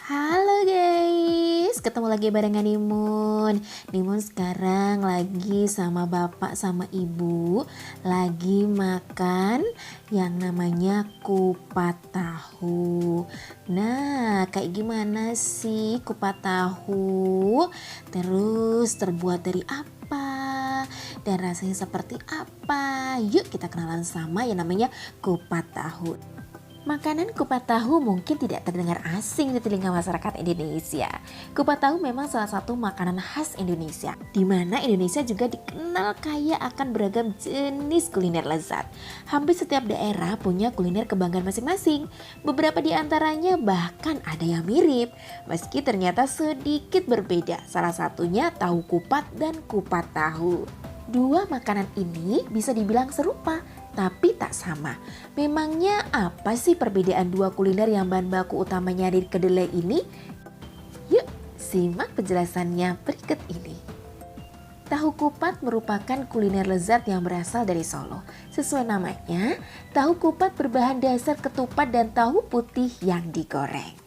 Halo guys, ketemu lagi barengan Nimun. Nimun sekarang lagi sama bapak sama ibu lagi makan yang namanya kupat tahu. Nah, kayak gimana sih kupat tahu? Terus terbuat dari apa? Dan rasanya seperti apa? Yuk kita kenalan sama yang namanya kupat tahu. Makanan kupat tahu mungkin tidak terdengar asing di telinga masyarakat Indonesia. Kupat tahu memang salah satu makanan khas Indonesia, di mana Indonesia juga dikenal kaya akan beragam jenis kuliner lezat. Hampir setiap daerah punya kuliner kebanggaan masing-masing. Beberapa di antaranya bahkan ada yang mirip, meski ternyata sedikit berbeda. Salah satunya tahu kupat dan kupat tahu. Dua makanan ini bisa dibilang serupa, tapi tak sama. Memangnya apa sih perbedaan dua kuliner yang bahan baku utamanya dari kedelai ini? Yuk simak penjelasannya berikut ini. Tahu kupat merupakan kuliner lezat yang berasal dari Solo. Sesuai namanya, tahu kupat berbahan dasar ketupat dan tahu putih yang digoreng.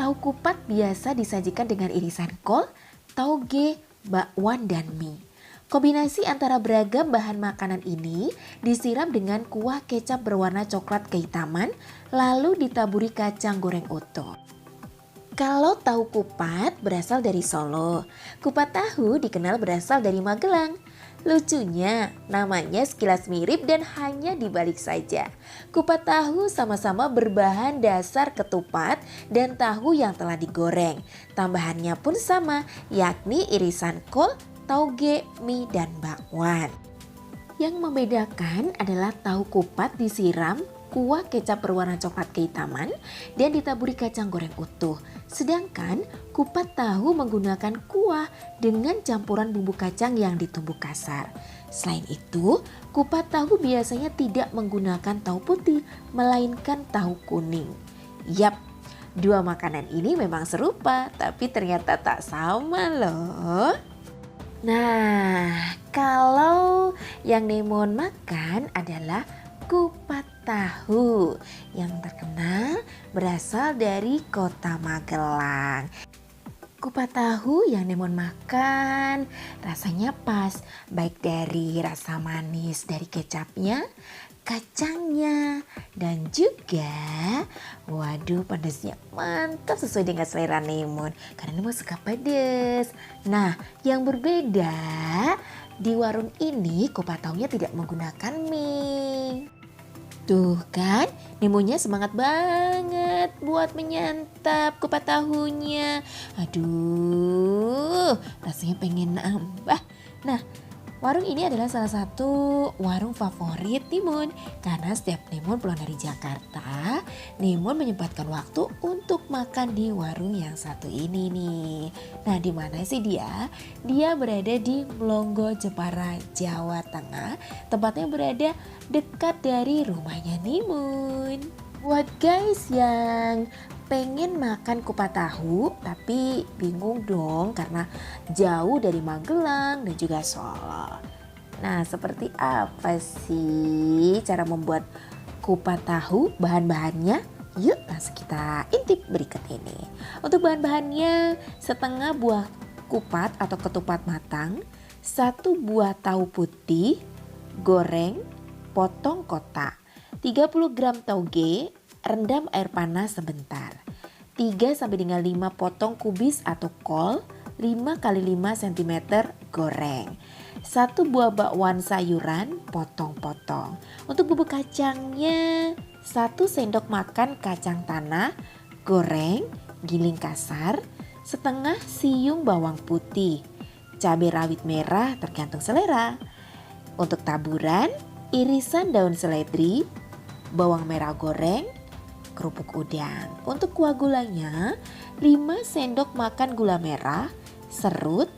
Tahu kupat biasa disajikan dengan irisan kol, tauge, bakwan, dan mie. Kombinasi antara beragam bahan makanan ini disiram dengan kuah kecap berwarna coklat kehitaman, lalu ditaburi kacang goreng utuh. Kalau tahu kupat berasal dari Solo, kupat tahu dikenal berasal dari Magelang. Lucunya, namanya sekilas mirip dan hanya dibalik saja. Kupat tahu sama-sama berbahan dasar ketupat dan tahu yang telah digoreng. Tambahannya pun sama, yakni irisan kol, tauge, mie, dan bakwan. Yang membedakan adalah tahu kupat disiram kuah kecap berwarna coklat kehitaman dan ditaburi kacang goreng utuh. Sedangkan kupat tahu menggunakan kuah dengan campuran bumbu kacang yang ditumbuk kasar. Selain itu, kupat tahu biasanya tidak menggunakan tahu putih, melainkan tahu kuning. Yap, dua makanan ini memang serupa, tapi ternyata tak sama loh. Nah, kalau yang Nimun makan adalah kupat tahu yang terkenal berasal dari kota Magelang. Kupat tahu yang Nimun makan rasanya pas, baik dari rasa manis dari kecapnya, kacangnya, dan juga waduh pedasnya mantap sesuai dengan selera Nimun karena Nimun suka pedas. Nah, yang berbeda di warung ini kupat tahunya tidak menggunakan mie. Tuh kan, Nemonya semangat banget buat menyantap kupat tahunya. Aduh, rasanya pengen nambah. Nah, warung ini adalah salah satu warung favorit Nimun karena setiap Nimun pulang dari Jakarta, Nimun menyempatkan waktu untuk makan di warung yang satu ini nih. Nah, di mana sih dia? Dia berada di Blonggo, Jepara, Jawa Tengah. Tempatnya berada dekat dari rumahnya Nimun. Buat guys yang pengen makan kupat tahu tapi bingung dong karena jauh dari Magelang dan juga Solo. Nah, seperti apa sih cara membuat kupat tahu? Bahan-bahannya yuk langsung kita intip berikut ini. Untuk bahan-bahannya, setengah buah kupat atau ketupat matang, 1 buah tahu putih, goreng, potong kotak, 30 gram tauge, rendam air panas sebentar. 3 sampai dengan 5 potong kubis atau kol, 5 x 5 cm goreng. 1 buah bakwan sayuran, potong-potong. Untuk bumbu kacangnya, 1 sendok makan kacang tanah, goreng, giling kasar, setengah siung bawang putih, cabai rawit merah tergantung selera. Untuk taburan, irisan daun seledri, bawang merah goreng, kerupuk udang. Untuk kuah gulanya, 5 sendok makan gula merah, serut,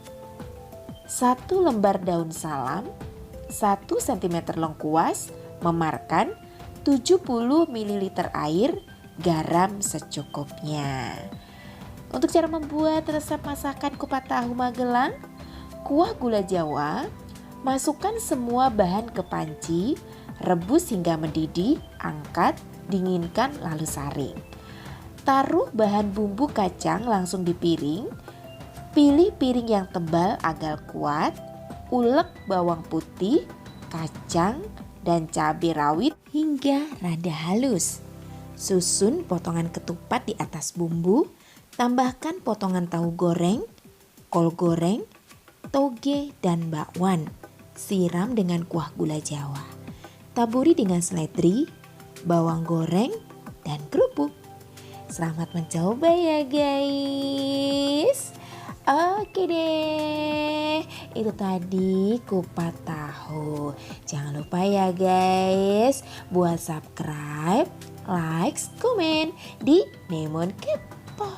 1 lembar daun salam, 1 cm lengkuas, memarkan, 70 ml air, garam secukupnya. Untuk cara membuat resep masakan kupat tahu Magelang, kuah gula Jawa, masukkan semua bahan ke panci, rebus hingga mendidih, angkat, dinginkan lalu saring. Taruh bahan bumbu kacang langsung di piring. Pilih piring yang tebal agar kuat. Ulek bawang putih, kacang, dan cabai rawit hingga rada halus. Susun potongan ketupat di atas bumbu. Tambahkan potongan tahu goreng, kol goreng, toge, dan bakwan. Siram dengan kuah gula Jawa. Taburi dengan seledri, bawang goreng, dan kerupuk. Selamat mencoba ya guys. Oke deh, itu tadi kupat tahu. Jangan lupa ya guys, buat subscribe, like, komen di Nemon Kepo.